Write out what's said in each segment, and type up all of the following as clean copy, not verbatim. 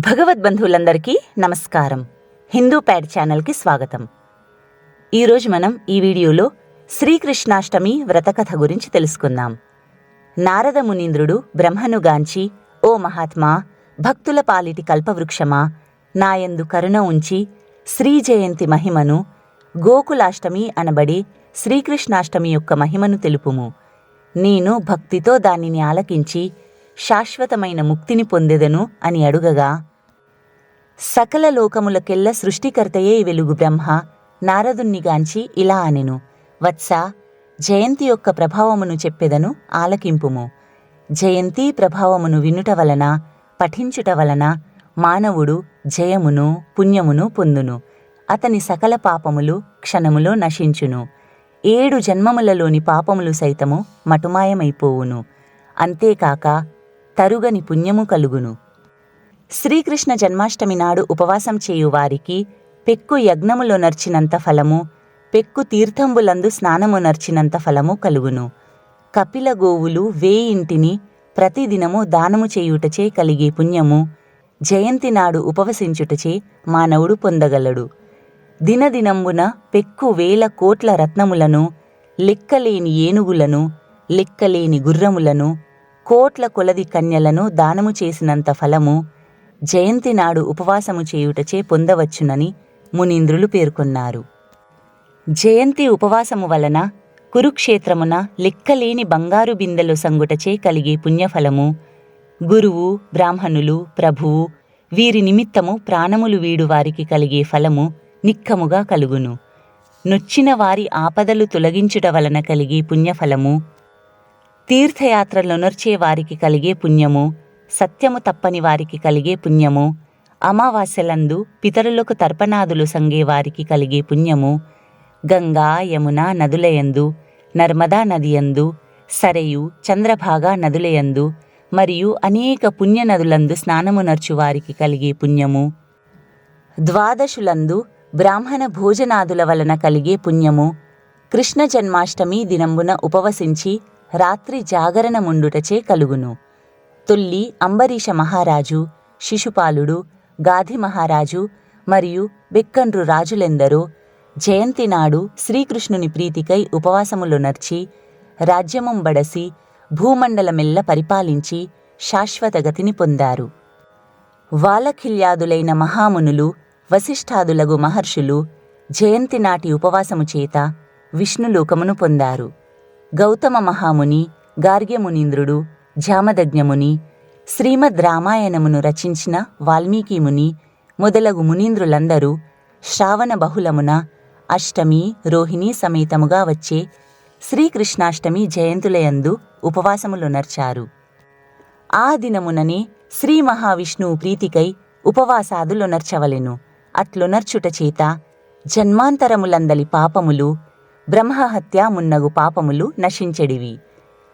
భగవద్బంధువులందరికీ నమస్కారం. హిందూ ప్యాడ్ ఛానల్కి స్వాగతం. ఈరోజు మనం ఈ వీడియోలో శ్రీకృష్ణాష్టమి వ్రతకథ గురించి తెలుసుకుందాం. నారద మునీంద్రుడు బ్రహ్మనుగాంచి, ఓ మహాత్మా, భక్తుల పాలిటి కల్పవృక్షమా, నాయందు కరుణ ఉంచి శ్రీ జయంతి మహిమను, గోకులాష్టమి అనబడే శ్రీకృష్ణాష్టమి యొక్క మహిమను తెలుపుము. నేను భక్తితో దానిని ఆలకించి శాశ్వతమైన ముక్తిని పొందెదను అని అడుగగా, సకల లోకములకెల్ల సృష్టికర్తయే వెలుగు బ్రహ్మ నారదుణ్ణిగాంచి ఇలా అనెను, వత్సా, జయంతి యొక్క ప్రభావమును చెప్పెదను, ఆలకింపుము. జయంతి ప్రభావమును వినుట వలన, పఠించుట వలన మానవుడు జయమును పుణ్యమును పొందును. అతని సకల పాపములు క్షణములో నశించును. 7 జన్మములలోని పాపములు సైతము మటుమాయమైపోవును. అంతేకాక తరుగని పుణ్యము కలుగును. శ్రీకృష్ణ జన్మాష్టమి నాడు ఉపవాసం చేయువారికి పెక్కు యజ్ఞములొనర్చినంత ఫలము, పెక్కు తీర్థంబులందు స్నానమునర్చినంత ఫలము కలుగును. కపిల గోవులు 1000 ప్రతిదినము దానము చేయుటచే కలిగే పుణ్యము జయంతి నాడు ఉపవసించుటచే మానవుడు పొందగలడు. దినదినంబున పెక్కు 1000 కోట్ల రత్నములను, లెక్కలేని ఏనుగులను, లెక్కలేని గుర్రములను, కోట్ల కొలది కన్యలను దానము చేసినంత ఫలము జయంతి నాడు ఉపవాసము చేయుటచే పొందవచ్చునని మునీంద్రులు పేర్కొన్నారు. జయంతి ఉపవాసము వలన కురుక్షేత్రమున లెక్కలేని బంగారు బిందెలు సంగుటచే కలిగే పుణ్యఫలము, గురువు, బ్రాహ్మణులు, ప్రభువు వీరి నిమిత్తము ప్రాణములు వీడు వారికి కలిగే ఫలము నిక్కముగా కలుగును. నొచ్చిన వారి ఆపదలు తొలగించుట వలన కలిగే పుణ్యఫలము, తీర్థయాత్రలొనర్చే వారికి కలిగే పుణ్యము, సత్యము తప్పని వారికి కలిగే పుణ్యము, అమావాస్యలందు పితరులకు తర్పణాదులు సంగే వారికి కలిగే పుణ్యము, గంగా యమున నదులయందు, నర్మదా నదియందు, సరయు చంద్రభాగా నదులయందు మరియు అనేక పుణ్యనదులందు స్నానమునర్చు వారికి కలిగే పుణ్యము, ద్వాదశులందు బ్రాహ్మణ భోజనాదుల వలన కలిగే పుణ్యము, కృష్ణ జన్మాష్టమి దినంబున ఉపవసించి రాత్రి జాగరణముండుటచే కలుగును. తొల్లి అంబరీష మహారాజు, శిశుపాలుడు, గాధి మహారాజు మరియు బెక్కన్రు రాజులెందరో జయంతి నాడు శ్రీకృష్ణుని ప్రీతికై ఉపవాసములొనర్చి రాజ్యముంబడసి భూమండలమెల్ల పరిపాలించి శాశ్వత గతిని పొందారు. వాలఖిల్యాదులైన మహామునులు, వశిష్ఠాదులగు మహర్షులు జయంతి నాటి ఉపవాసము చేత విష్ణులోకమును పొందారు. గౌతమ మహాముని, గార్గ్యమునీంద్రుడు, జామదగ్ఞముని, శ్రీమద్ రామాయణమును రచించిన వాల్మీకి ముని మొదలగు మునీంద్రులందరూ శ్రావణ బహుళమున అష్టమి, రోహిణి సమేతముగా వచ్చే శ్రీకృష్ణాష్టమి జయంతులయందు ఉపవాసములొనర్చారు. ఆ దినముననే శ్రీ మహావిష్ణువు ప్రీతికై ఉపవాసాదులొనర్చవలెను. అట్లొనర్చుట చేత జన్మాంతరములందలి పాపములు, బ్రహ్మహత్య మున్నగు పాపములు నశించెడివి.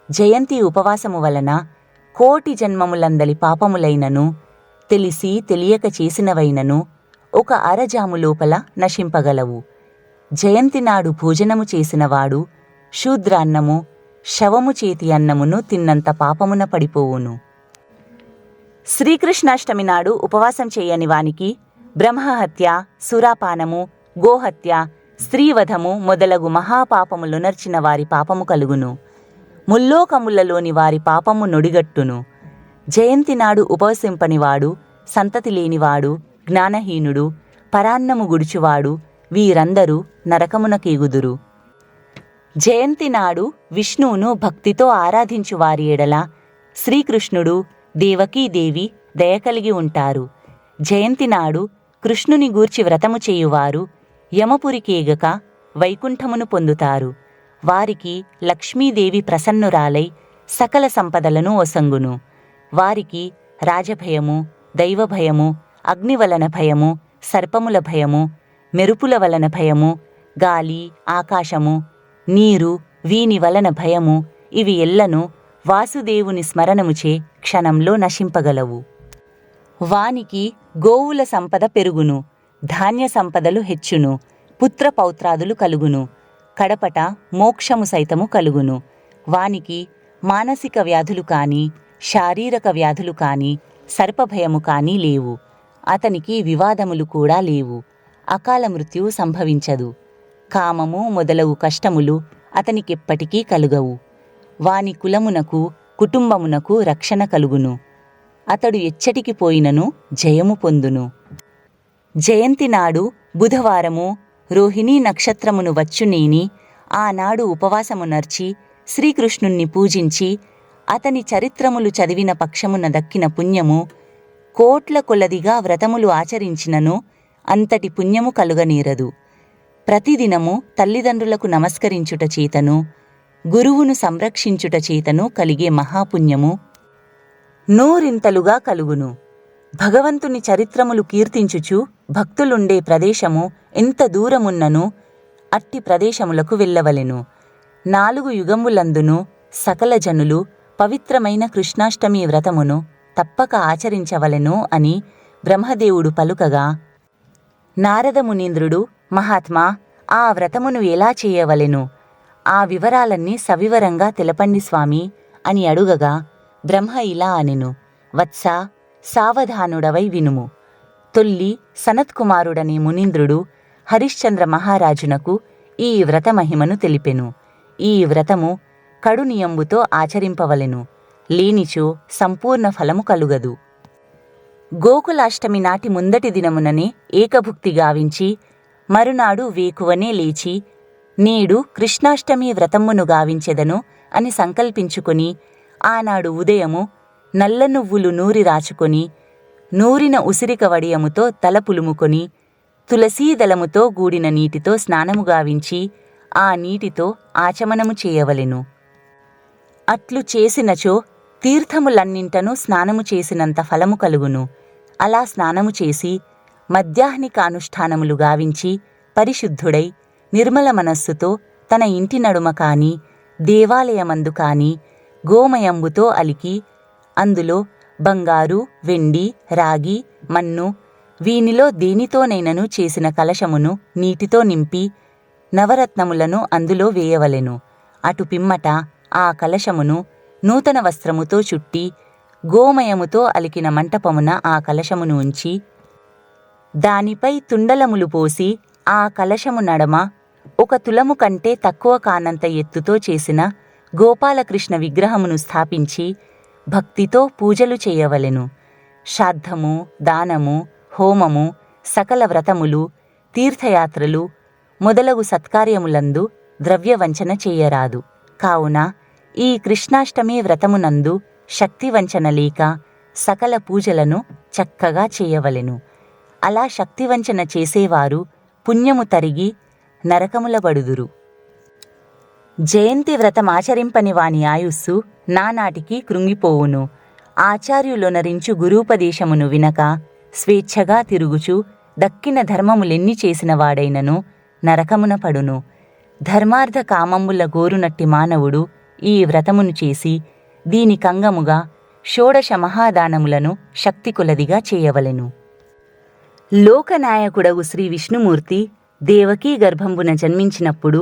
జయంతి ఉపవాసము వలన 1,000,000 జన్మములందలి పాపములైనను, తెలిసి తెలియక చేసినవైనను 1 అరజాము లోపల నశింపగలవు. జయంతి నాడు భోజనము చేసినవాడు శూద్రాన్నము, శవము చేతి అన్నమును తిన్నంత పాపమున పడిపోవును. శ్రీకృష్ణాష్టమి నాడు ఉపవాసం చేయని వానికి బ్రహ్మహత్య, సురాపానము, గోహత్య, స్త్రీవధము మొదలగు మహాపాపములొనర్చిన వారి పాపము కలుగును. ముల్లోకములలోని వారి పాపము నొడిగట్టును. జయంతి నాడు ఉపవసింపనివాడు, సంతతి లేనివాడు, జ్ఞానహీనుడు, పరాన్నము గుడుచువాడు వీరందరూ నరకమునకేగుదురు. జయంతి నాడు విష్ణువును భక్తితో ఆరాధించు వారి ఎడల శ్రీకృష్ణుడు, దేవకీదేవి దయకలిగి ఉంటారు. జయంతి నాడు కృష్ణుని గూర్చి వ్రతము చేయువారు యమపురికేగక వైకుంఠమును పొందుతారు. వారికి లక్ష్మీదేవి ప్రసన్నురాలై సకల సంపదలను ఒసంగును. వారికి రాజభయము, దైవభయము, అగ్నివలన భయము, సర్పముల భయము, మెరుపుల వలన భయము, గాలి, ఆకాశము, నీరు వీని వలన భయము ఇవి ఎల్లను వాసుదేవుని స్మరణముచే క్షణంలో నశింపగలవు. వానికి గోవుల సంపద పెరుగును, ధాన్య సంపదలు హెచ్చును, పుత్రపౌత్రాదులు కలుగును, కడపట మోక్షము సైతము కలుగును. వానికి మానసిక వ్యాధులు కాని, శారీరక వ్యాధులు కాని, సర్పభయము కానీ లేవు. అతనికి వివాదములు కూడా లేవు. అకాల మృత్యువు సంభవించదు. కామము మొదలగు కష్టములు అతనికెప్పటికీ కలుగవు. వాని కులమునకు కుటుంబమునకు రక్షణ కలుగును. అతడు ఎచ్చటికి పోయినను జయము పొందును. జయంతి నాడు బుధవారము రోహిణీ నక్షత్రమును వచ్చునేని ఆనాడు ఉపవాసము నర్చి శ్రీకృష్ణుణ్ణి పూజించి అతని చరిత్రములు చదివిన పక్షమున దక్కిన పుణ్యము కోట్ల కొలదిగా వ్రతములు ఆచరించినను అంతటి పుణ్యము కలుగనేరదు. ప్రతిదినము తల్లిదండ్రులకు నమస్కరించుట చేతను గురువును సంరక్షించుట చేతను కలిగే మహాపుణ్యము నూరింతలుగా కలుగును. భగవంతుని చరిత్రములు కీర్తించుచు భక్తులుండే ప్రదేశము ఎంత దూరమున్నను అట్టి ప్రదేశములకు వెళ్ళవలెను. 4 యుగములందును సకల జనులు పవిత్రమైన కృష్ణాష్టమి వ్రతమును తప్పక ఆచరించవలెను అని బ్రహ్మదేవుడు పలుకగా, నారద మునీంద్రుడు, మహాత్మా, ఆ వ్రతమును ఎలా చేయవలెను? ఆ వివరాలన్నీ సవివరంగా తెలపండి స్వామి అని అడుగగా బ్రహ్మ ఇలా అనెను, వత్సా, సావధానుడవై వినుము. తొల్లి సనత్కుమారుడనే మునీంద్రుడు హరిశ్చంద్ర మహారాజునకు ఈ వ్రతమహిమను తెలిపెను. ఈ వ్రతము కడునియంబుతో ఆచరింపవలెను, లేనిచో సంపూర్ణ ఫలము కలుగదు. గోకులాష్టమి నాటి ముందటి దినముననే ఏకభుక్తి గావించి మరునాడు వేకువనే లేచి నేడు కృష్ణాష్టమి వ్రతమ్మును గావించెదను అని సంకల్పించుకొని ఆనాడు ఉదయము నల్ల నువ్వులు నూరి రాచుకొని నూరిన ఉసిరిక వడియముతో తల పులుముకొని తులసీదళముతో గూడిన నీటితో స్నానము గావించి ఆ నీటితో ఆచమనము చేయవలెను. అట్లు చేసినచో తీర్థములన్నింటను స్నానము చేసినంత ఫలము కలుగును. అలా స్నానము చేసి మధ్యాహ్నిక అనుష్ఠానములు గావించి పరిశుద్ధుడై నిర్మల మనస్సుతో తన ఇంటి నడుమ కాని దేవాలయమందు కాని గోమయంబుతో అలికి అందులో బంగారు, వెండి, రాగి, మన్ను వీనిలో దేనితోనైనను చేసిన కలశమును నీటితో నింపి నవరత్నములను అందులో వేయవలెను. అటు పిమ్మట ఆ కలశమును నూతన వస్త్రముతో చుట్టి గోమయముతో అలికిన మంటపమున ఆ కలశమును ఉంచి దానిపై తుండలములు పోసి ఆ కలశము నడమ 1 తులము కంటే తక్కువ కానంత ఎత్తుతో చేసిన గోపాలకృష్ణ విగ్రహమును స్థాపించి భక్తితో పూజలు చేయవలెను. శ్రాద్ధము, దానము, హోమము, సకల వ్రతములు, తీర్థయాత్రలు మొదలగు సత్కార్యములందు ద్రవ్యవంచన చేయరాదు. కావున ఈ కృష్ణాష్టమి వ్రతమునందు శక్తివంచన లేక సకల పూజలను చక్కగా చేయవలెను. అలా శక్తివంచన చేసేవారు పుణ్యము తరిగి నరకములబడుదురు. జయంతి వ్రతమాచరింపని వాని ఆయుస్సు నానాటికి కృంగిపోవును. ఆచార్యులొనరించు గురూపదేశమును వినక స్వేచ్ఛగా తిరుగుచు దక్కిన ధర్మములెన్ని చేసిన వాడైనను నరకమున పడును. ధర్మార్థ కామముల గోరునట్టి మానవుడు ఈ వ్రతమును చేసి దీనికంగముగా షోడశ మహాదానములను శక్తి కొలదిగా చేయవలెను. లోకనాయకుడగు శ్రీ విష్ణుమూర్తి దేవకీ గర్భంబున జన్మించినప్పుడు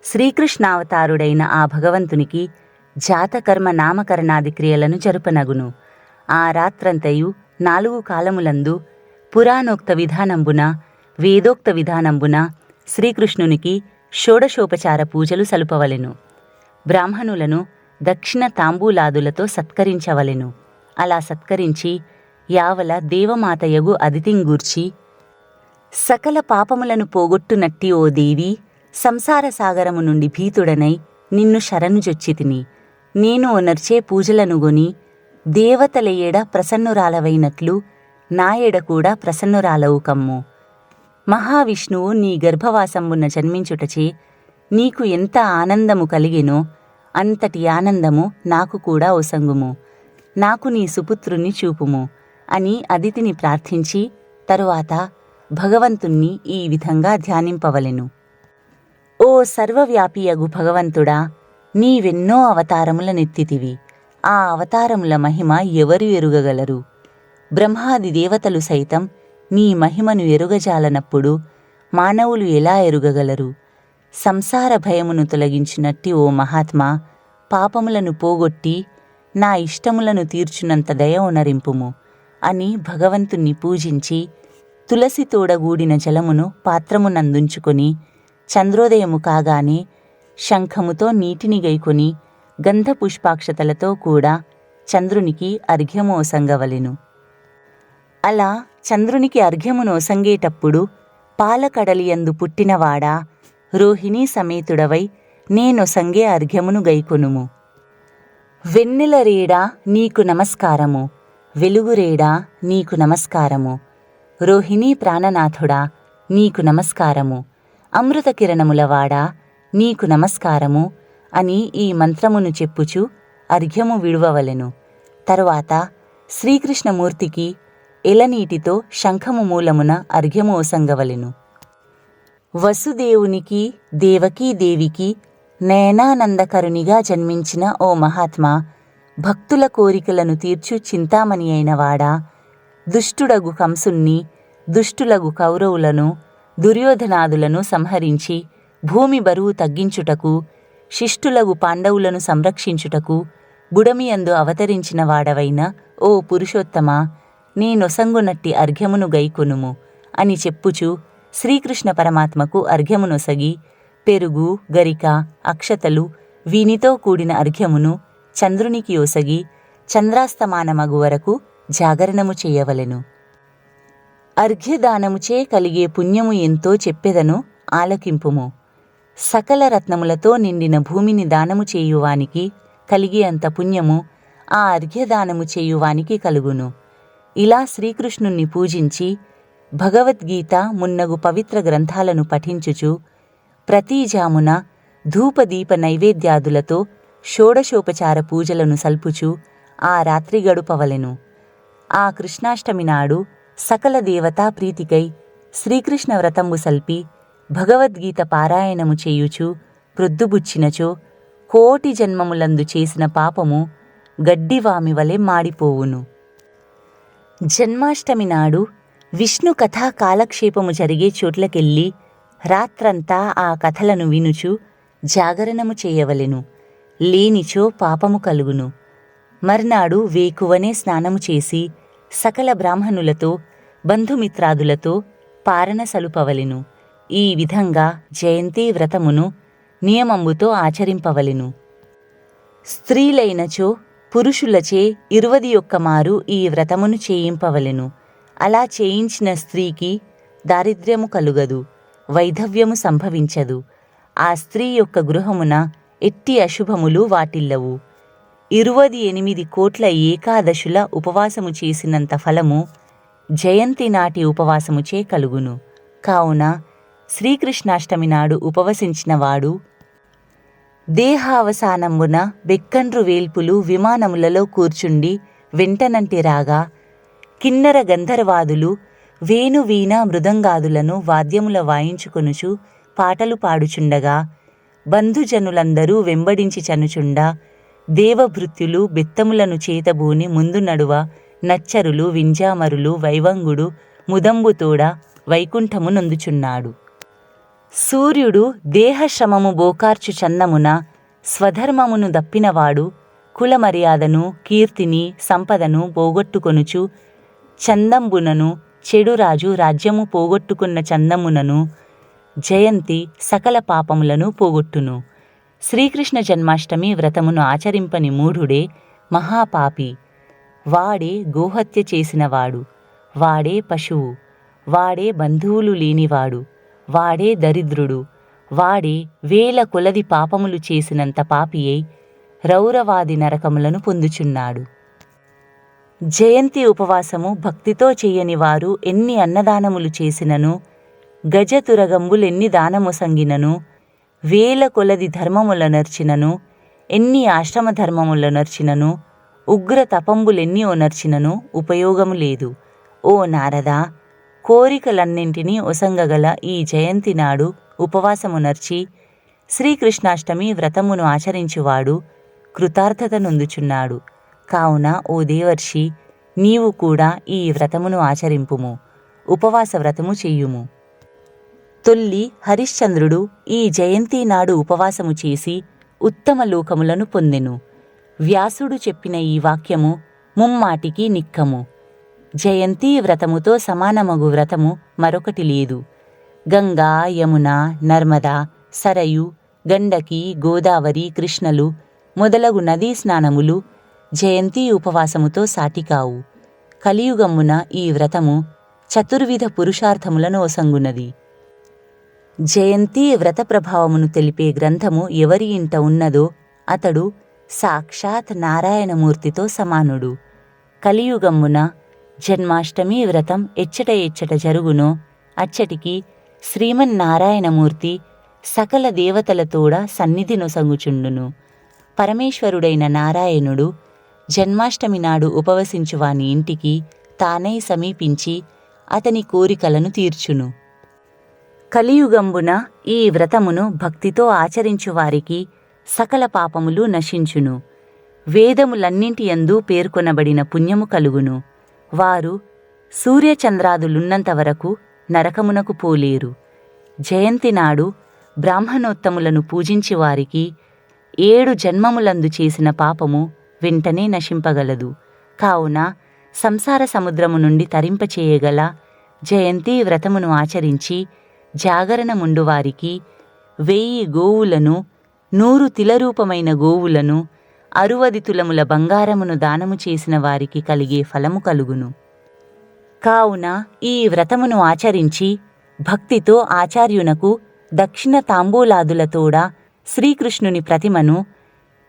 శ్రీకృష్ణావతారుడైన ఆ భగవంతునికి జాతకర్మ నామకరణాది క్రియలను జరుపనగును. ఆ రాత్రంతయు 4 కాలములందు పురాణోక్త విధానంబున వేదోక్త విధానంబున శ్రీకృష్ణునికి షోడశోపచార పూజలు సలుపవలెను. బ్రాహ్మణులను దక్షిణ తాంబూలాదులతో సత్కరించవలెను. అలా సత్కరించి యావల దేవమాతయగు అదితింగూర్చి సకల పాపములను పోగొట్టునట్టి ఓ దేవి, సంసార సాగరము నుండి భీతుడనై నిన్ను శరణుజొచ్చితిని. నేను ఒనర్చే పూజలనుగొని దేవతల ఏడ ప్రసన్నురాలవైనట్లు నా ఏడ కూడా ప్రసన్నురాలవు కమ్ము. మహావిష్ణువు నీ గర్భవాసంబున జన్మించుటచే నీకు ఎంత ఆనందము కలిగెనో అంతటి ఆనందము నాకు కూడా ఒసంగుము. నాకు నీ సుపుత్రుని చూపుము అని అదితిని ప్రార్థించి తరువాత భగవంతుణ్ణి ఈ విధంగా ధ్యానింపవలెను. ఓ సర్వవ్యాపియగు భగవంతుడా, నీవెన్నో అవతారములనెత్తితివి. ఆ అవతారముల మహిమ ఎవరు ఎరుగగలరు? బ్రహ్మాది దేవతలు సైతం నీ మహిమను ఎరుగజాలనప్పుడు మానవులు ఎలా ఎరుగగలరు? సంసార భయమును తొలగించినట్టి ఓ మహాత్మా, పాపములను పోగొట్టి నా ఇష్టములను తీర్చునంత దయ ఒనరింపుము. అని భగవంతుణ్ణి పూజించి తులసి తోడగూడిన జలమును పాత్రమునందుంచుకొని చంద్రోదయము కాగానే శంఖముతో నీటిని గైకొని గంధపుష్పాక్షతలతో కూడా చంద్రునికి అర్ఘ్యము ఒసంగవలెను. అలా చంద్రునికి అర్ఘ్యమును ఒసంగేటప్పుడు పాలకడలియందు పుట్టినవాడా, రోహిణీ సమేతుడవై నేనొసంగే అర్ఘ్యమును గైకొనుము. వెన్నెలరేడా నీకు నమస్కారము, వెలుగురేడా నీకు నమస్కారము, రోహిణీ ప్రాణనాథుడా నీకు నమస్కారము, అమృత కిరణములవాడా నీకు నమస్కారము అని ఈ మంత్రమును చెప్పుచు అర్ఘ్యము విడువవలెను. తరువాత శ్రీకృష్ణమూర్తికి ఎలనీటితో శంఖము మూలమున అర్ఘ్యము ఒసంగవలెను. వసుదేవునికి దేవకీదేవికి నయనానందకరునిగా జన్మించిన ఓ మహాత్మా, భక్తుల కోరికలను తీర్చు చింతామణి అయినవాడా, దుష్టుడగు కంసుణ్ణి, దుష్టులగు కౌరవులను, దుర్యోధనాదులను సంహరించి భూమి బరువు తగ్గించుటకు, శిష్టులగు పాండవులను సంరక్షించుటకు బుడమియందు అవతరించిన వాడవైన ఓ పురుషోత్తమా, నేనొసంగునట్టి అర్ఘ్యమును గైకొనుము అని చెప్పుచు శ్రీకృష్ణ పరమాత్మకు అర్ఘ్యమునొసగి పెరుగు, గరిక, అక్షతలు వీనితో కూడిన అర్ఘ్యమును చంద్రునికి ఒసగి చంద్రాస్తమానమగు వరకు జాగరణము చేయవలెను. అర్ఘ్యదానముచే కలిగే పుణ్యము ఎంతో చెప్పెదను, ఆలకింపుము. సకల రత్నములతో నిండిన భూమిని దానము చేయువానికి కలిగే అంత పుణ్యము ఆ అర్ఘ్యదానము చేయువానికి కలుగును. ఇలా శ్రీకృష్ణుణ్ణి పూజించి భగవద్గీత మున్నగు పవిత్ర గ్రంథాలను పఠించుచు ప్రతీ జామున ధూపదీప నైవేద్యాదులతో షోడశోపచార పూజలను సల్పుచు ఆ రాత్రి గడుపవలెను. ఆ కృష్ణాష్టమి నాడు సకల దేవతా ప్రీతికై శ్రీకృష్ణ వ్రతంబు సల్పి భగవద్గీత పారాయణము చేయుచు ప్రొద్దుబుచ్చినచో కోటి జన్మములందు చేసిన పాపము గడ్డివామి వలె మాడిపోవును. జన్మాష్టమి నాడు విష్ణు కథా కాలక్షేపము జరిగే చోట్లకెళ్ళి రాత్రంతా ఆ కథలను వినుచు జాగరణము చేయవలెను. లేనిచో పాపము కలుగును. మర్నాడు వేకువనే స్నానము చేసి సకల బ్రాహ్మణులతో బంధుమిత్రాదులతో పారణ సలుపవలెను. ఈ విధంగా జయంతి వ్రతమును నియమంబుతో ఆచరింపవలెను. స్త్రీలైనచో పురుషులచే 21 మారు ఈ వ్రతమును చేయింపవలెను. అలా చేయించిన స్త్రీకి దారిద్ర్యము కలుగదు, వైధవ్యము సంభవించదు. ఆ స్త్రీ యొక్క గృహమున ఎట్టి అశుభములు వాటిల్లవు. 28 కోట్ల ఏకాదశుల ఉపవాసము చేసినంత ఫలము జయంతి నాటి ఉపవాసముచే కలుగును. కావున శ్రీకృష్ణాష్టమి నాడు ఉపవసించిన వాడు దేహావసానంబున బెక్కన్రు వేల్పులు విమానములలో కూర్చుండి వెంటనంటి రాగా కిన్నర గంధర్వాదులు వేణు వీణ మృదంగాదులను వాద్యముల వాయించుకొనుచు పాటలు పాడుచుండగా బంధుజనులందరూ వెంబడించి చనుచుండా దేవభృత్యులు బెత్తములను చేతబూని ముందు నడువ నచ్చరులు, వింజామరులు, వైవంగుడు ముదంబుతోడ వైకుంఠము నొందుచున్నాడు. సూర్యుడు దేహశ్రమము బోకార్చు చందమున స్వధర్మమును దప్పినవాడు కులమర్యాదను, కీర్తిని, సంపదను పోగొట్టుకొనుచు చందంబునను చెడురాజు రాజ్యము పోగొట్టుకున్న చందమునను జయంతి సకల పాపములను పోగొట్టును. శ్రీకృష్ణ జన్మాష్టమి వ్రతమును ఆచరింపని మూఢుడే మహాపాపి. వాడే గోహత్య చేసినవాడు, వాడే పశువు, వాడే బంధువులు లేనివాడు, వాడే దరిద్రుడు, వాడే వేల కొలది పాపములు చేసినంత పాపి అయి రౌరవాది నరకములను పొందుచున్నాడు. జయంతి ఉపవాసము భక్తితో చెయ్యని వారు ఎన్ని అన్నదానములు చేసినను, గజతురగంబులెన్ని దానమొసంగినను, వేల కొలది ధర్మముల నర్చినను, ఎన్ని ఆశ్రమ ధర్మముల నర్చినను, ఉగ్ర తపంబులెన్ని ఓనర్చినను ఉపయోగము లేదు. ఓ నారదా, కోరికలన్నింటినీ ఒసంగగల ఈ జయంతి నాడు ఉపవాసమునర్చి శ్రీకృష్ణాష్టమి వ్రతమును ఆచరించువాడు కృతార్థత నొందుచున్నాడు. కావున ఓ దేవర్షి, నీవు కూడా ఈ వ్రతమును ఆచరింపుము, ఉపవాస వ్రతము చెయ్యుము. తొల్లి హరిశ్చంద్రుడు ఈ జయంతి నాడు ఉపవాసము చేసి ఉత్తమ లోకములను పొందెను. వ్యాసుడు చెప్పిన ఈ వాక్యము ముమ్మాటికి నిక్కము. జయంతి వ్రతముతో సమానమగు వ్రతము మరొకటి లేదు. గంగా, యమున, నర్మదా, సరయు, గండకి, గోదావరి, కృష్ణలు మొదలగు నదీ స్నానములు జయంతి ఉపవాసముతో సాటికావు. కలియుగమ్మున ఈ వ్రతము చతుర్విధ పురుషార్థములను ఒసంగునది. జయంతి వ్రత ప్రభావమును తెలిపే గ్రంథము ఎవరి ఇంట ఉన్నదో అతడు సాక్షాత్ నారాయణమూర్తితో సమానుడు. కలియుగమ్మున జన్మాష్టమి వ్రతం ఎచ్చట జరుగునో అచ్చటికి శ్రీమన్నారాయణమూర్తి సకల దేవతలతోడ సన్నిధి నొసంగుచుండును. పరమేశ్వరుడైన నారాయణుడు జన్మాష్టమి నాడు ఉపవసించువాని ఇంటికి తానై సమీపించి అతని కోరికలను తీర్చును. కలియుగంబున ఈ వ్రతమును భక్తితో ఆచరించువారికి సకల పాపములు నశించును. వేదములన్నింటియందు పేర్కొనబడిన పుణ్యము కలుగును. వారు సూర్యచంద్రాదులున్నంత వరకు నరకమునకు పోలేరు. జయంతి నాడు బ్రాహ్మణోత్తములను పూజించి వారికి 7 జన్మములందు చేసిన పాపము వెంటనే నశింపగలదు. కావున సంసార సముద్రము నుండి తరింపచేయగల జయంతి వ్రతమును ఆచరించి జాగరణముండు వారికి 1000 గోవులను, 100 తిలరూపమైన గోవులను, 60 తులముల బంగారమును దానము చేసిన వారికి కలిగే ఫలము కలుగును. కావున ఈ వ్రతమును ఆచరించి భక్తితో ఆచార్యునకు దక్షిణ తాంబూలాదులతోడ శ్రీకృష్ణుని ప్రతిమను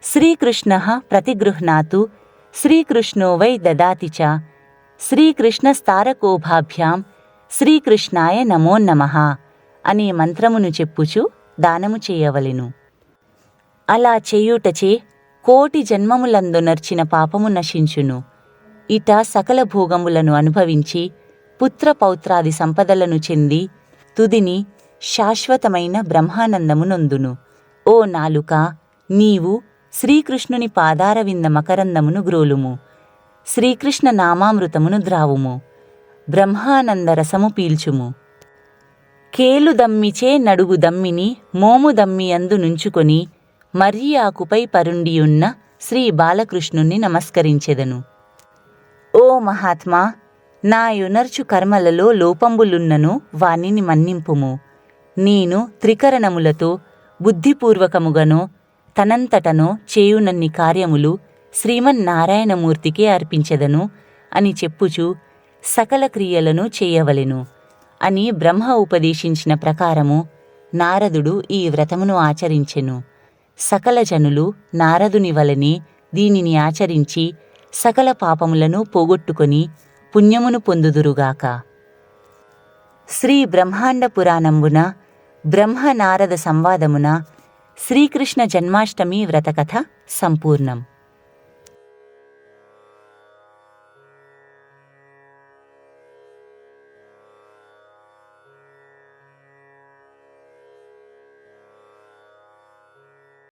శ్రీకృష్ణః ప్రతిగృహ్ణాతు శ్రీకృష్ణో వై దదాతి చ శ్రీకృష్ణస్తారకోభాభ్యాం శ్రీకృష్ణాయ నమో నమః అనే మంత్రమును చెప్పుచు దానము చేయవలెను. అలా చేయుటచే 1,000,000 జన్మములందు నర్చిన పాపము నశించును. ఇట సకల భోగములను అనుభవించి పుత్రపౌత్రాది సంపదలను చెంది తుదిని శాశ్వతమైన బ్రహ్మానందము నొందును. ఓ నాలుక, నీవు శ్రీకృష్ణుని పాదారవింద మకరందమును గ్రోలుము. శ్రీకృష్ణ నామామృతమును ద్రావుము. బ్రహ్మానంద రసము పీల్చుము. కేలు దమ్మిచే నడుగు దమ్మిని మోము దమ్మియందు నుంచుకొని మర్రి ఆకుపై పరుండియున్న శ్రీ బాలకృష్ణుణ్ణి నమస్కరించెదను. ఓ మహాత్మా, నా యునర్చు కర్మలలో లోపంబులున్నను వానిని మన్నింపుము. నేను త్రికరణములతో బుద్ధిపూర్వకముగనో తనంతటనో చేయునన్ని కార్యములు శ్రీమన్నారాయణమూర్తికే అర్పించెదను అని చెప్పుచు సకల క్రియలను చేయవలెను అని బ్రహ్మ ఉపదేశించిన ప్రకారము నారదుడు ఈ వ్రతమును ఆచరించెను. సకల జనులు నారదుని వలనే దీనిని ఆచరించి సకల పాపములను పోగొట్టుకొని పుణ్యమును పొందుదురుగాక. శ్రీ బ్రహ్మాండ పురాణంబున బ్రహ్మ నారద సంవాదమున శ్రీకృష్ణ జన్మాష్టమి వ్రతకథ సంపూర్ణం.